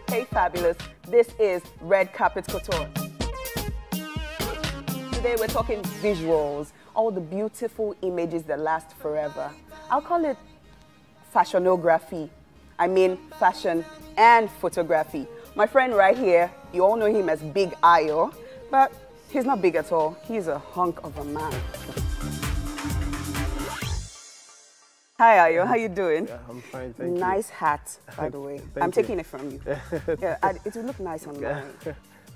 Hey fabulous, this is Red Carpet Couture. Today we're talking visuals, all the beautiful images that last forever. I'll call it fashionography. I mean fashion and photography. My friend right here, you all know him as Big Ayo, but he's not big at all. He's a hunk of a man. Hi Ayo, how you doing? Yeah, I'm fine, thank you. Nice hat, by the way. I'm taking it from you. Yeah, it will look nice on mine.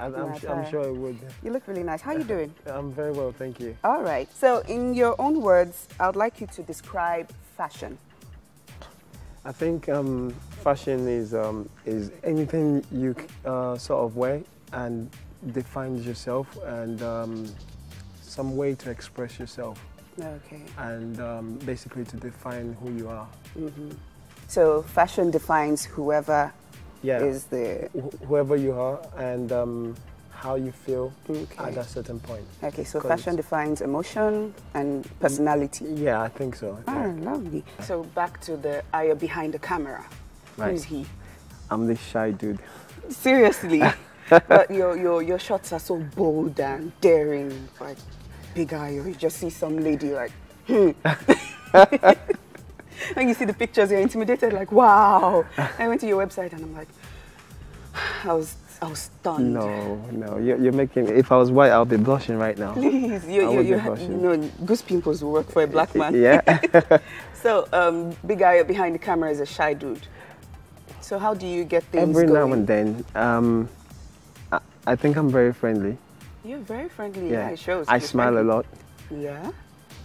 I'm sure it would. You look really nice. How are you doing? I'm very well, thank you. All right. So in your own words, I would like you to describe fashion. I think fashion is anything you sort of wear and defines yourself and some way to express yourself. Okay. And basically to define who you are. Mm-hmm. So fashion defines whoever is the... Whoever you are and how you feel at a certain point. Okay, so fashion defines emotion and personality. Yeah, I think so. Ah, lovely. So back to the Ayo behind the camera. Right. Who's he? I'm this shy dude. Seriously? But your shots are so bold and daring, like Big Ayo. You just see some lady like, When you see the pictures, you're intimidated, like, wow. I went to your website and I'm like, I was stunned. No, you're making. If I was white, I'll be blushing right now. Please, goose pimples will work for a black man. Yeah. So, Big Ayo behind the camera is a shy dude. So how do you get things Every going? now and then, I think I'm very friendly. You're very friendly. Yeah, it shows. I smile a lot. Yeah.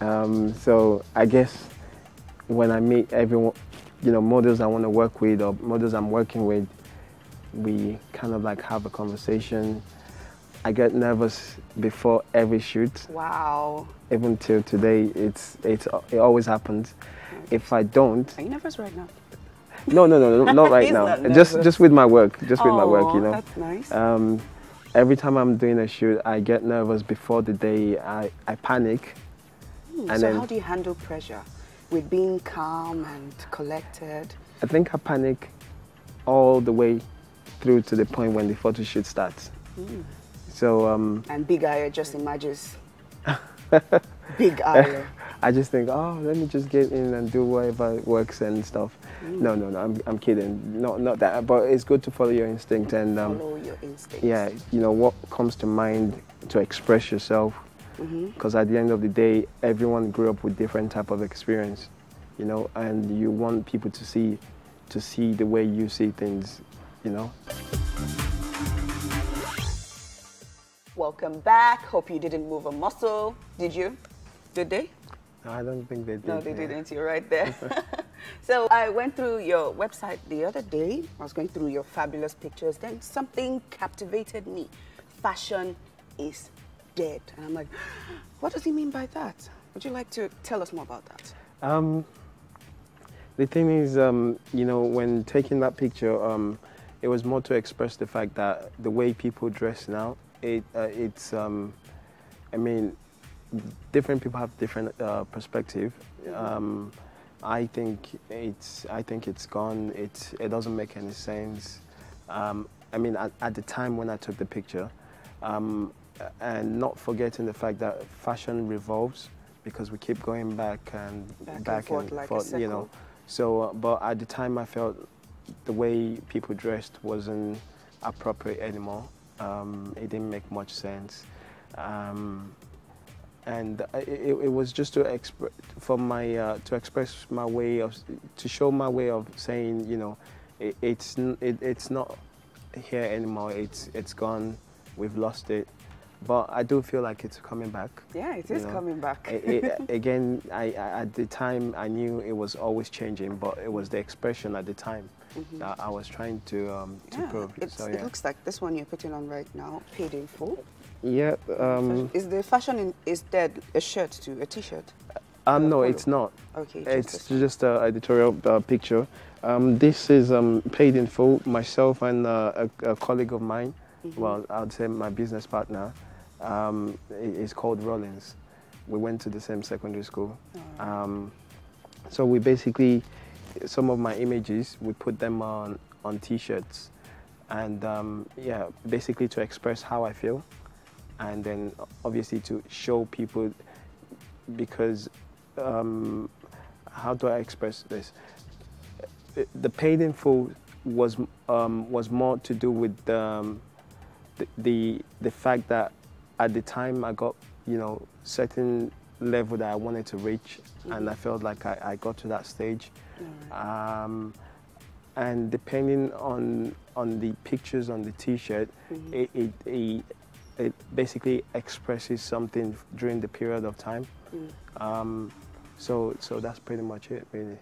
So I guess when I meet everyone, models I want to work with or models I'm working with, we kind of like have a conversation. I get nervous before every shoot. Wow. Even till today, it always happens. If I don't. Are you nervous right now? No, not right now. Just with my work, with my work, That's nice. Every time I'm doing a shoot, I get nervous before the day. I panic. And so how do you handle pressure with being calm and collected? I think I panic all the way through to the point when the photo shoot starts. So and Big Ayo just imagines Big Ayo. I just think, oh, let me just get in and do whatever works and stuff. No, I'm kidding. Not that. But it's good to follow your instinct and follow your instincts. Yeah, what comes to mind to express yourself. Because at the end of the day, everyone grew up with different type of experience, and you want people to see the way you see things, Welcome back. Hope you didn't move a muscle. Did you? Did they? No, I don't think they did. No, they didn't. You're right there. So I went through your website the other day. I was going through your fabulous pictures. Then something captivated me. Fashion is dead. And I'm like, what does he mean by that? Would you like to tell us more about that? The thing is, when taking that picture, it was more to express the fact that the way people dress now, it's, I mean, different people have different perspective. I think it's gone. It doesn't make any sense. I mean, at the time when I took the picture, and not forgetting the fact that fashion revolves because we keep going back and forth, like So, but at the time I felt the way people dressed wasn't appropriate anymore. It didn't make much sense. And it was just to express my way of, to show my way of saying, it's not here anymore. It's gone. We've lost it. But I do feel like it's coming back. Yeah, it is coming back. Again, at the time I knew it was always changing, but it was the expression at the time that I was trying to prove. It looks like this one you're putting on right now, paid in full. Yeah. Is the fashion is dead a shirt too, a t-shirt? No, it's not. Okay. It's just an editorial picture. This is paid in full. Myself and a colleague of mine, well, I would say my business partner, is called Rollins. We went to the same secondary school. So we basically, some of my images, we put them on t-shirts. and yeah, basically to express how I feel, and then obviously to show people, because how do I express this? The paid in full was more to do with the fact that at the time I got, you know, certain level that I wanted to reach, and I felt like I got to that stage. And depending on the pictures on the T-shirt, it basically expresses something during the period of time. So that's pretty much it, really.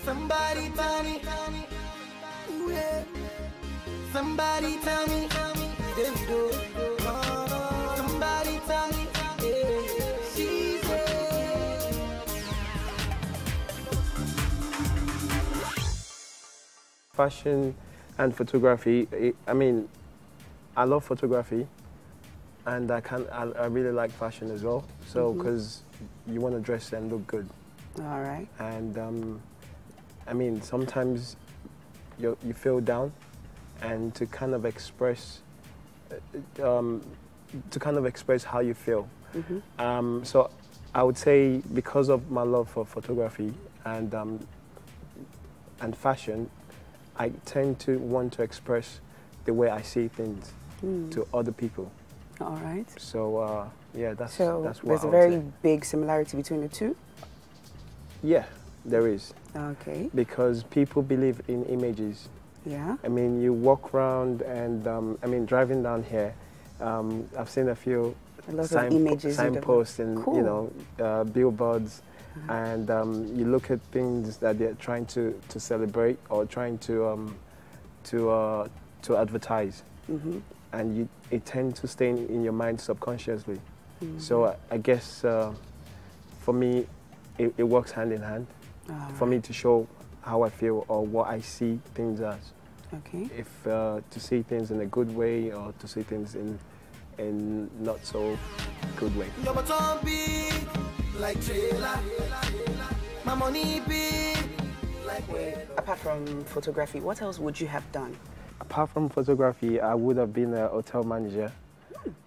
Somebody tell me, ooh, yeah. Somebody tell me, there we go. Somebody tell me, yeah. She's there. Fashion and photography, I mean, I love photography, and I really like fashion as well. So, because you want to dress and look good. All right. And I mean, sometimes you feel down, and to kind of express how you feel. So I would say, because of my love for photography and fashion, I tend to want to express the way I see things to other people. All right. So yeah, that's so what there's I a would very say. big similarity between the two. Yeah, there is. Okay. Because people believe in images. Yeah. I mean, you walk around, and I mean, driving down here, I've seen a few signposts and cool. you know, billboards, and you look at things that they're trying to celebrate or trying to advertise, and it tends to stay in your mind subconsciously. So I guess for me, it works hand in hand. For me to show how I feel or what I see things as. Okay. If to see things in a good way or to see things in not so good way. Your bottom big, like trailer. My money big, like where? Apart from photography, what else would you have done? Apart from photography, I would have been a hotel manager.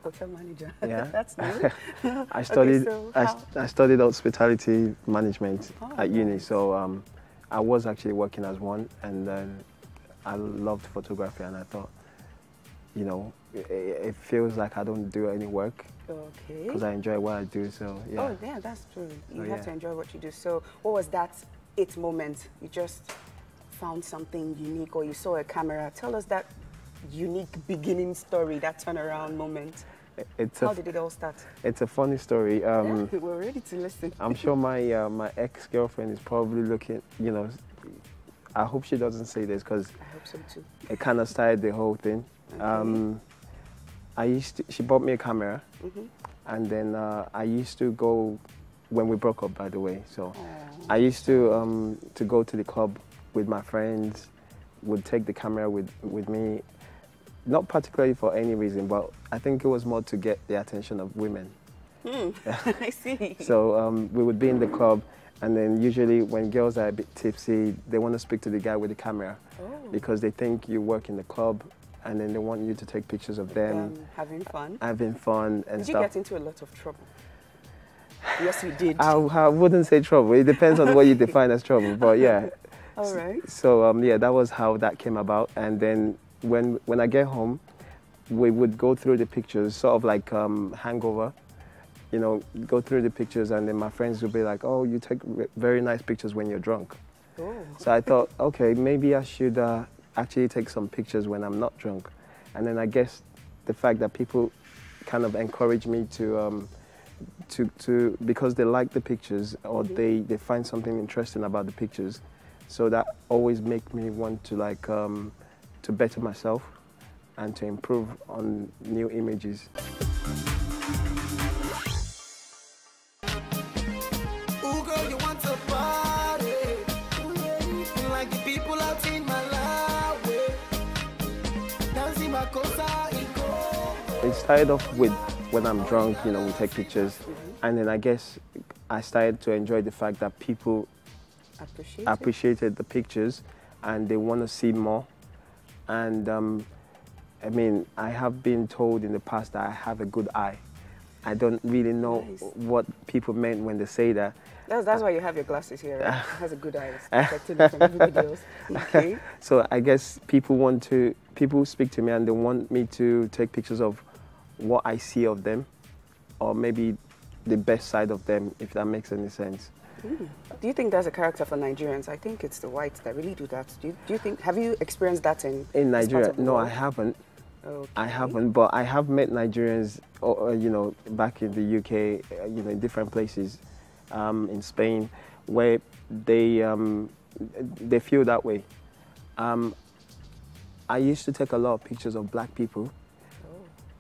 Hotel manager. Yeah. That's new. I studied Okay, so I studied hospitality management at uni, nice. so I was actually working as one, and then I loved photography, and I thought, you know, it feels like I don't do any work. Okay. Because I enjoy what I do, so yeah. Oh yeah, that's true. You So, have yeah. to enjoy what you do. So what was that it moment? You just found something unique, or you saw a camera. Tell us that unique beginning story, that turnaround moment. How did it all start? It's a funny story. We're ready to listen. I'm sure my my ex-girlfriend is probably looking, you know, I hope she doesn't say this, because I hope so too. it kind of started the whole thing. Okay. She bought me a camera, and then I used to go, when we broke up, by the way, so I used to go to the club with my friends, would take the camera with me, not particularly for any reason, but I think it was more to get the attention of women. I see. So we would be in the club, and then usually when girls are a bit tipsy, they want to speak to the guy with the camera, because they think you work in the club, and then they want you to take pictures of them. Having fun. Having fun and Did stuff. you get into a lot of trouble? Yes, you did. I wouldn't say trouble. It depends on what you define as trouble, but yeah. All right. So yeah, that was how that came about. And then when I get home, we would go through the pictures, sort of like hangover. You know, go through the pictures, and then my friends would be like, "Oh, you take very nice pictures when you're drunk." Oh. So I thought, okay, maybe I should actually take some pictures when I'm not drunk. And then I guess the fact that people kind of encourage me to because they like the pictures, or they find something interesting about the pictures. So that always make me want to like to better myself and to improve on new images. Ooh, girl, you want to party? Like the people out in Malawi. Dancing my cosa. It started off with when I'm drunk, you know, we take pictures. And then I guess I started to enjoy the fact that people appreciated the pictures and they want to see more. And I mean, I have been told in the past that I have a good eye. I don't really know what people meant when they say that. That's why you have your glasses here, right? It has a good eye. It's protecting it from everybody else. Okay. So I guess people speak to me and they want me to take pictures of what I see of them, or maybe the best side of them, if that makes any sense. Do you think that's a character for Nigerians? I think it's the whites that really do that. Do you think, have you experienced that in Nigeria? No, I haven't. Okay. I haven't, but I have met Nigerians, you know, back in the UK, you know, in different places, in Spain, where they feel that way. I used to take a lot of pictures of black people,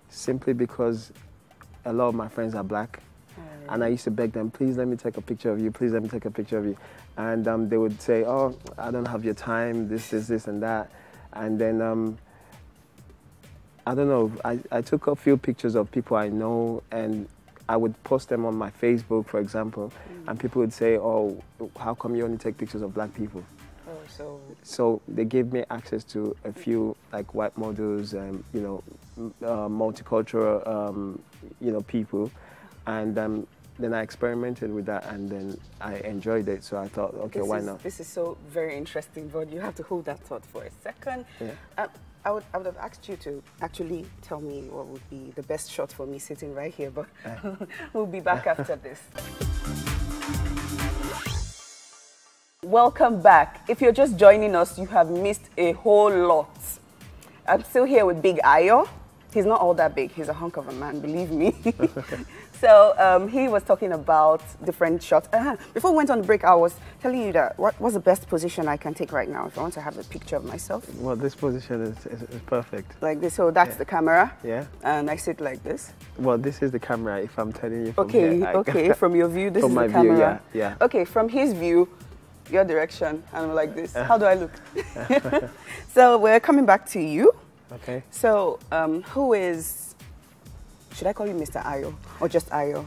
simply because a lot of my friends are black. And I used to beg them, please let me take a picture of you, please let me take a picture of you. And they would say, oh, I don't have your time, this, and that. And then, I don't know, I took a few pictures of people I know and I would post them on my Facebook, for example, and people would say, oh, how come you only take pictures of black people? Oh, so they gave me access to a few like white models and, you know, multicultural, you know, people. And then I experimented with that and then I enjoyed it. So I thought, okay, why not? This is so very interesting, but you have to hold that thought for a second. Yeah. I would have asked you to actually tell me what would be the best shot for me sitting right here, but we'll be back after this. Welcome back. If you're just joining us, you have missed a whole lot. I'm still here with Big Ayo. He's not all that big. He's a hunk of a man, believe me. So he was talking about different shots. Before we went on the break, I was telling you that what's the best position I can take right now if I want to have a picture of myself? Well, this position is perfect. Like this, so that's the camera? Yeah. And I sit like this? Well, this is the camera, if I'm telling you from here. Here, okay, from your view, this is the camera? View, yeah. Okay, from his view, your direction, and I'm like this. How do I look? So we're coming back to you. Okay. So who is... Should I call you Mr. Ayo or just Ayo?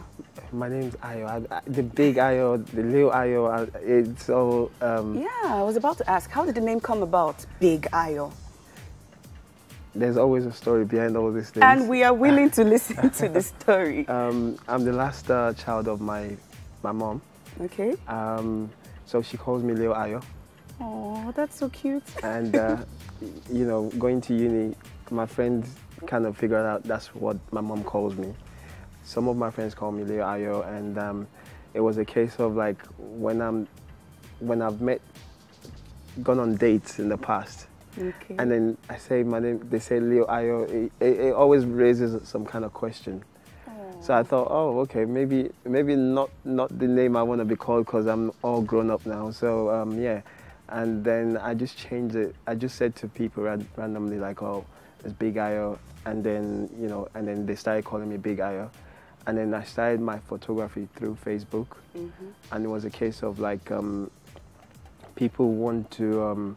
My name's Ayo. The Big Ayo, the little Ayo, it's all... Yeah, I was about to ask, how did the name come about, Big Ayo? There's always a story behind all these things. And we are willing to listen to the story. I'm the last child of my mom. Okay. So she calls me Leo Ayo. Oh, that's so cute. And, you know, going to uni, my friends kind of figured out that's what my mom calls me. Some of my friends call me Leo Ayo, and it was a case of like when I've gone on dates in the past, okay. And then I say my name, they say Leo Ayo, it always raises some kind of question. Aww. So I thought, oh, okay, maybe not the name I want to be called because I'm all grown up now. So yeah, and then I just changed it. I just said to people randomly like, oh, it's Big Ayo, and then, you know, and then they started calling me Big Ayo. And then I started my photography through Facebook, and it was a case of like, people want to,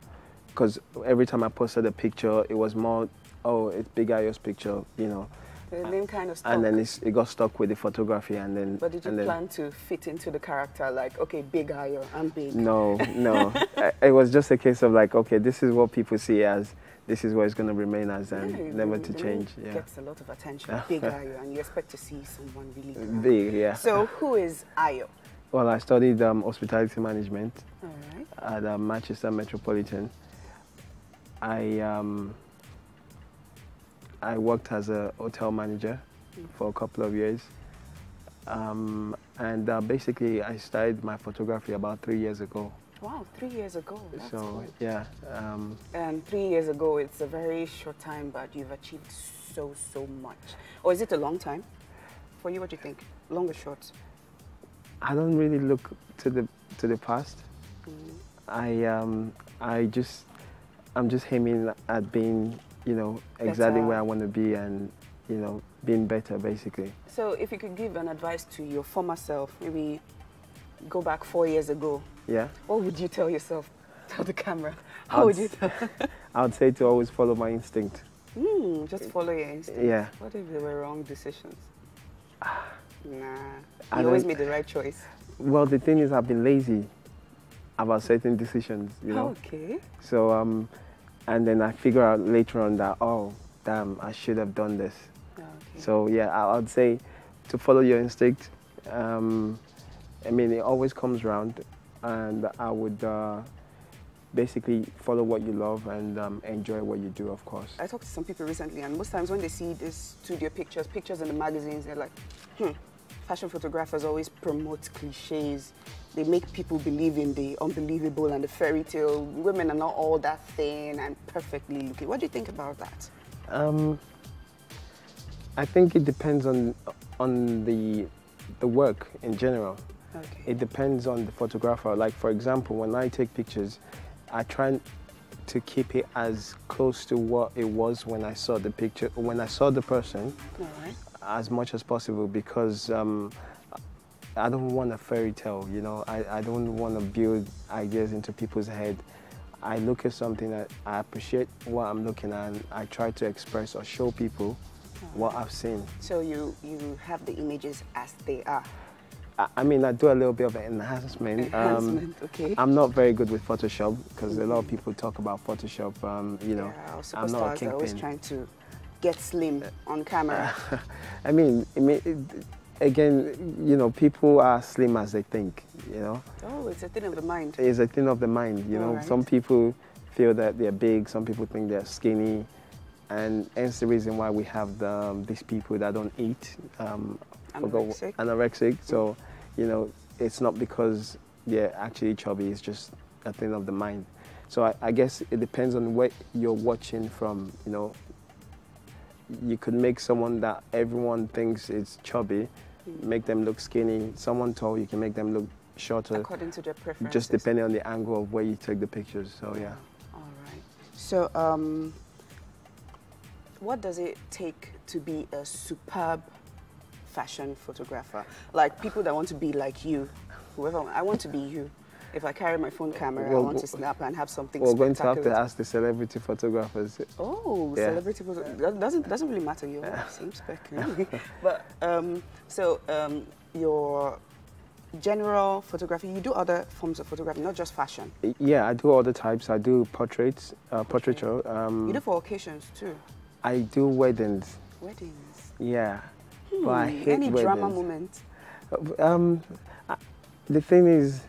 because every time I posted a picture, it was more, oh, it's Big Ayo's picture, you know. The name kind of stuck. And then it got stuck with the photography, and then... But did you plan to fit into the character, like, okay, Big Ayo, I'm big? No. It was just a case of like, okay, this is what people see as, this is what it's going to remain as, and never to change. Yeah. Gets a lot of attention, Big Ayo, and you expect to see someone really big. Yeah. So who is Ayo? Well, I studied hospitality management at Manchester Metropolitan. I worked as a hotel manager for a couple of years, and basically I started my photography about 3 years ago. Wow, 3 years ago. That's so cool. Yeah. And 3 years ago, it's a very short time, but you've achieved so much. Or is it a long time for you? What do you think? Long or short? I don't really look to the past. I'm just aiming at being, you know, exactly where I want to be, and, you know, being better basically. So if you could give an advice to your former self, maybe go back 4 years ago. Yeah. What would you tell yourself? Tell the camera. How would you tell? I would say to always follow my instinct. Just follow your instinct. Yeah. What if they were wrong decisions? Nah, you always made the right choice. Well, the thing is, I've been lazy about certain decisions, you know. Okay. So, and then I figure out later on that, oh, damn, I should have done this. Okay. So yeah, I'd say to follow your instinct. I mean, it always comes around, and I would basically follow what you love and enjoy what you do, of course. I talked to some people recently, and most times when they see these studio pictures in the magazines, they're like, fashion photographers always promote cliches. They make people believe in the unbelievable and the fairy tale. Women are not all that thin and perfectly looking. What do you think about that? I think it depends on the work in general. Okay. It depends on the photographer. Like, for example, when I take pictures, I try to keep it as close to what it was when I saw the picture, when I saw the person, All right. as much as possible, because I don't want a fairy tale, you know. I don't want to build ideas into people's head. I look at something that I appreciate what I'm looking at, and I try to express or show people what I've seen. So you have the images as they are? I mean, I do a little bit of enhancement. Enhancement, okay. I'm not very good with Photoshop, because a lot of people talk about Photoshop, you know. Yeah, our I'm not a superstars are always kingpin. trying to get slim on camera. I mean, again, you know, people are slim as they think, you know. Oh, it's a thing of the mind. It's a thing of the mind, you know. Right. Some people feel that they're big, some people think they're skinny, and hence the reason why we have these people that don't eat, anorexic. So, you know, it's not because they're actually chubby, it's just a thing of the mind. So I guess it depends on what you're watching from, you know. You could make someone that everyone thinks is chubby, make them look skinny. Someone tall, you can make them look shorter. According to their preferences. Just depending on the angle of where you take the pictures, so yeah. All right. So, what does it take to be a superb fashion photographer? Like people that want to be like you, whoever, I want to be you. If I carry my phone camera, I want to snap and have something We're going to have spectacular. to ask the celebrity photographers. Oh, Yeah. celebrity photographer. Doesn't really matter. You're same spec. Really. But your general photography, you do other forms of photography, not just fashion. Yeah, I do all the types. I do portraits, portraiture. You do for occasions too. I do weddings. Weddings. Yeah, but I hate Any weddings. drama moment? The thing is,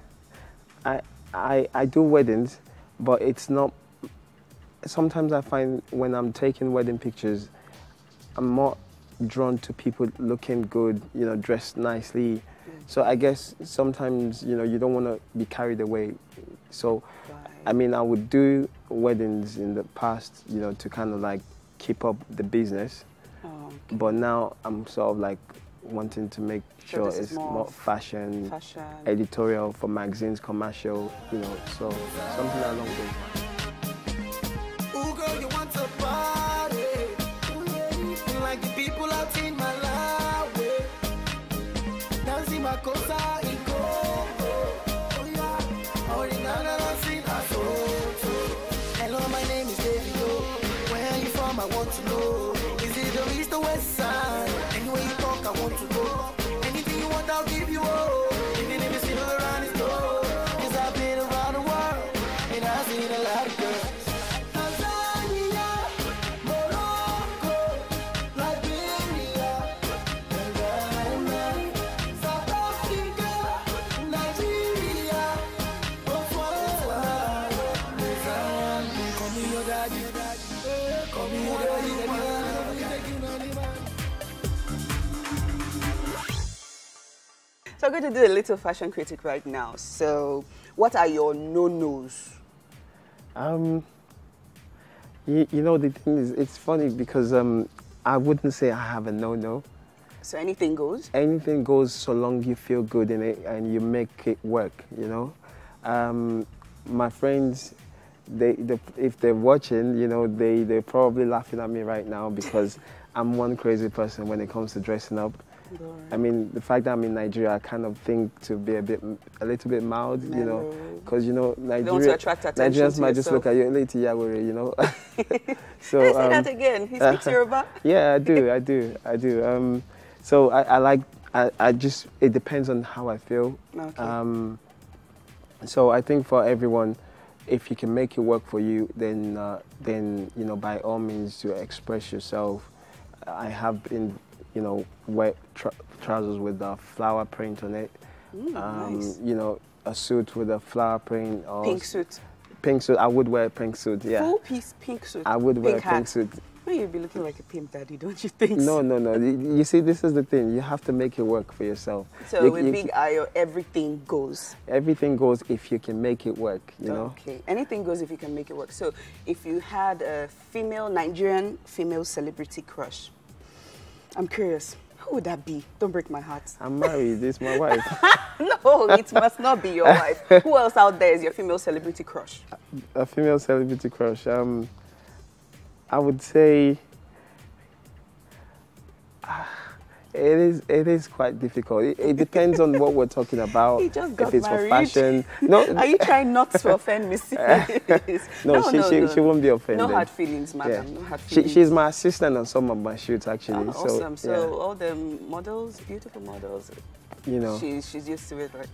I do weddings, but it's not. Sometimes I find when I'm taking wedding pictures, I'm more drawn to people looking good, you know, dressed nicely. So I guess sometimes, you know, you don't want to be carried away. So, I mean, I would do weddings in the past, you know, to kind of like keep up the business. Oh, okay. But now I'm sort of like wanting to make sure this is it's more more fashion, fashion. editorial for magazines, commercial, you know, so something along those lines. Ooh, girl, you want to party? Like the people out in my life. Dancing my cosa in Congo. Oh yeah, original dancing a so. Hello, my name is David. Where are you from? I want to know. Is it the east or west side? Anywhere you talk, I want to go. Anything you want, I'll give you all. Even if it's still around the store. 'Cause I've been around the world and I've seen a lot of girls. Tanzania, Morocco, Liberia, Ghana, South Africa, Nigeria, Botswana, Mozambique. Call me your daddy, call me your daddy. So I'm going to do a little fashion critic right now. So what are your no-nos? You know, the thing is, it's funny because I wouldn't say I have a no-no. So anything goes? Anything goes so long you feel good in it and you make it work, you know. My friends, if they're watching, you know, they're probably laughing at me right now because I'm one crazy person when it comes to dressing up. I mean, the fact that I'm in Nigeria, I kind of think to be a little bit mild, you know, because, you know, Nigerians might just look at you, late Yawere, you know. So, say that again. He speaks Yoruba? Yeah, I do. So I like, I just, it depends on how I feel. Okay. So I think for everyone, if you can make it work for you, then you know, by all means, to express yourself. I have been, you know, wear trousers with a flower print on it. Nice. You know, a suit with a flower print or Pink suit. Pink suit. I would wear a pink suit. Yeah. Full piece pink suit. I would wear a pink hat. suit. Well, you'd be looking like a pimp daddy, don't you think? No, no, no. You see, this is the thing. You have to make it work for yourself. So with Big Ayo, everything goes. Everything goes if you can make it work, you know? Okay. Anything goes if you can make it work. So if you had a Nigerian female celebrity crush, I'm curious, who would that be? Don't break my heart. I'm married. This is my wife. No, it must not be your wife. Who else out there is your female celebrity crush? A female celebrity crush. I would say it is quite difficult. It depends on what we're talking about. He just got if it's married. for fashion. No. Are you trying not to offend Missy? No, she won't be offended. No hard feelings, madam. Yeah. No hard feelings. She's my assistant on some of my shoots, actually. Oh, awesome. So yeah. all the models, beautiful models, you know, she's used to it. Like,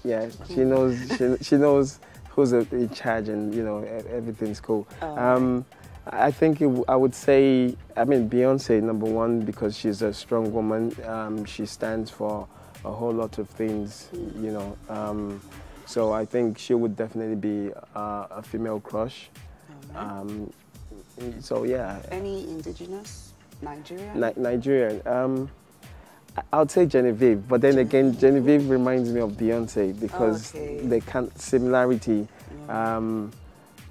yeah, she knows who's in charge, and you know, everything's cool. I think I would say, I mean, Beyonce, #1, because she's a strong woman. She stands for a whole lot of things, you know. So I think she would definitely be a female crush. So yeah. Any indigenous Nigerian? Nigerian. I'll say Genevieve, but then again, Genevieve reminds me of Beyonce because they can similarity.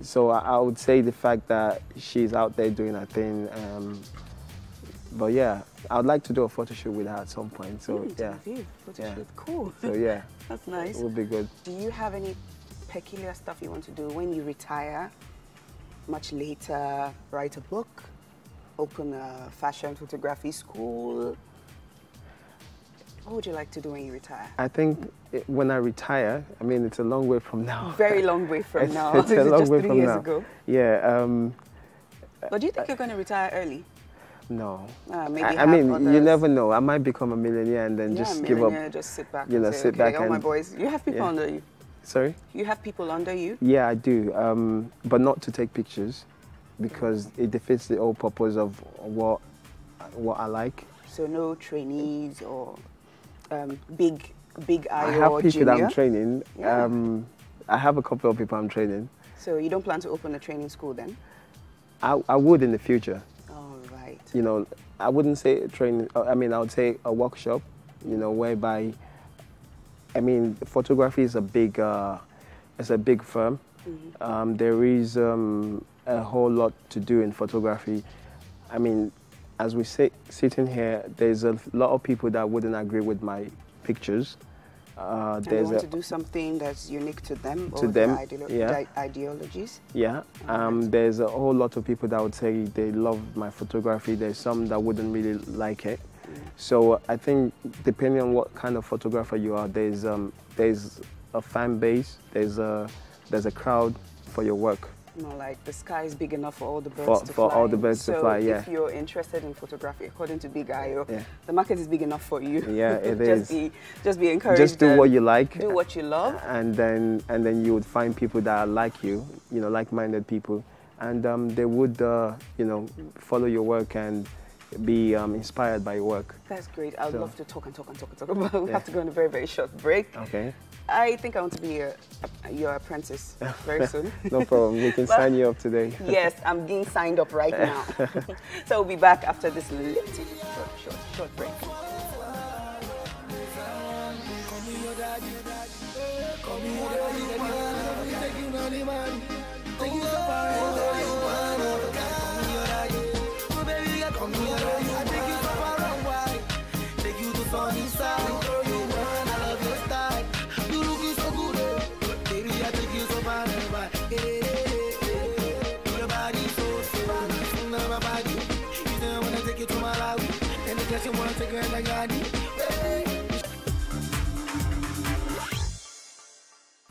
So I would say the fact that she's out there doing her thing. But yeah, I would like to do a photo shoot with her at some point. So yeah, photo shoot, cool. So yeah, that's nice. It would be good. Do you have any peculiar stuff you want to do when you retire? Much later, write a book, open a fashion photography school. What would you like to do when you retire? I think when I retire, I mean, it's a long way from now. Very long way from now. It's a long way just 3 from years now. ago. Yeah. But do you think you're going to retire early? No. Maybe I mean, you never know. I might become a millionaire and then just give up. Just sit back. You know, say, sit back all and my boys. You have people under you. Sorry? You have people under you? Yeah, I do. But not to take pictures, because it defeats the whole purpose of what I like. So no trainees or big Ayo. I have people junior? that I'm training. Yeah. I have a couple of people I'm training. So you don't plan to open a training school then? I would in the future. All right. You know, I wouldn't say training. I mean, I would say a workshop. You know, whereby, I mean, photography is a big, it's a big firm. There is a whole lot to do in photography. I mean, as we sitting here, there's a lot of people that wouldn't agree with my pictures. They want to do something that's unique to them or their ideologies. Yeah. There's a whole lot of people that would say they love my photography. There's some that wouldn't really like it. So I think depending on what kind of photographer you are, there's a fan base. There's a crowd for your work. No, like the sky is big enough for all the birds to fly. For all the birds to fly, yeah. So if you're interested in photography, according to Big Ayo, the market is big enough for you. Yeah, it is. Just be encouraged. Just do what you like. Do what you love. And then you would find people that are like you, like-minded people, and they would, you know, follow your work and be inspired by your work. That's great. I'd love to talk about it. We have to go on a very, very short break. Okay. I think I want to be your apprentice very soon. No problem. We can sign you up today. Yes, I'm being signed up right now. So we'll be back after this little short break.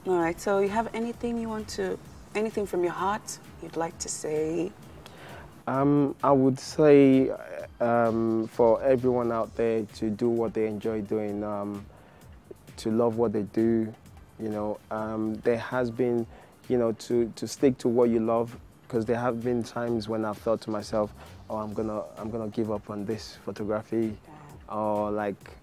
All right, so you have anything from your heart you'd like to say? I would say for everyone out there to do what they enjoy doing, to love what they do. You know, there has been, you know, to stick to what you love, because there have been times when I've thought to myself, oh, I'm gonna give up on this photography, or like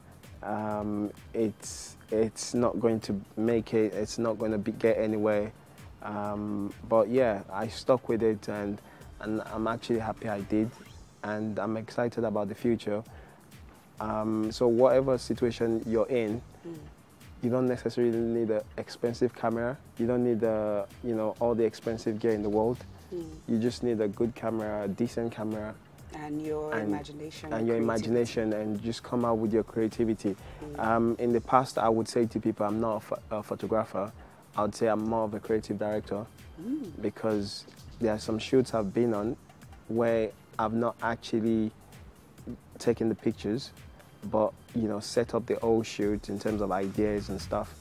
it's not going to make it, it's not going to get anywhere. But yeah, I stuck with it, and I'm actually happy I did, and I'm excited about the future. So whatever situation you're in, you don't necessarily need an expensive camera. You don't need you know, all the expensive gear in the world. You just need a good camera, a decent camera. And your imagination. And your imagination, and just come out with your creativity. In the past, I would say to people, I'm not a photographer. I would say I'm more of a creative director, because there are some shoots I've been on where I've not actually taken the pictures, but you know, set up the whole shoot in terms of ideas and stuff,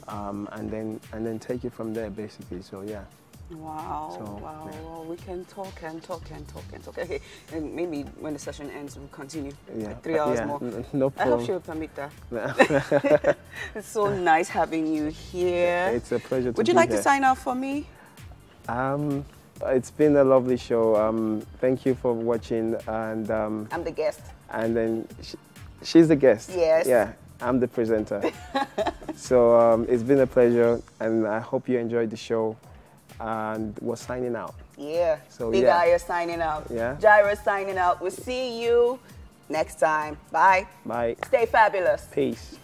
and then take it from there, basically. So yeah. Wow, So, wow, yeah. well, we can talk and talk and talk and talk. Okay, and maybe when the session ends, we'll continue. Yeah. Like 3 hours Yeah, more. no I hope problem. she'll permit that. It's so nice having you here. It's a pleasure to be here. Would you like to sign off for me? It's been a lovely show. Thank you for watching, and I'm the guest. and then she's the guest. Yes. Yeah, I'm the presenter. So it's been a pleasure, and I hope you enjoyed the show. And we're signing out. Yeah. So, Big yeah. Ayo signing out. Yeah. Jairo signing out. We'll see you next time. Bye. Bye. Stay fabulous. Peace.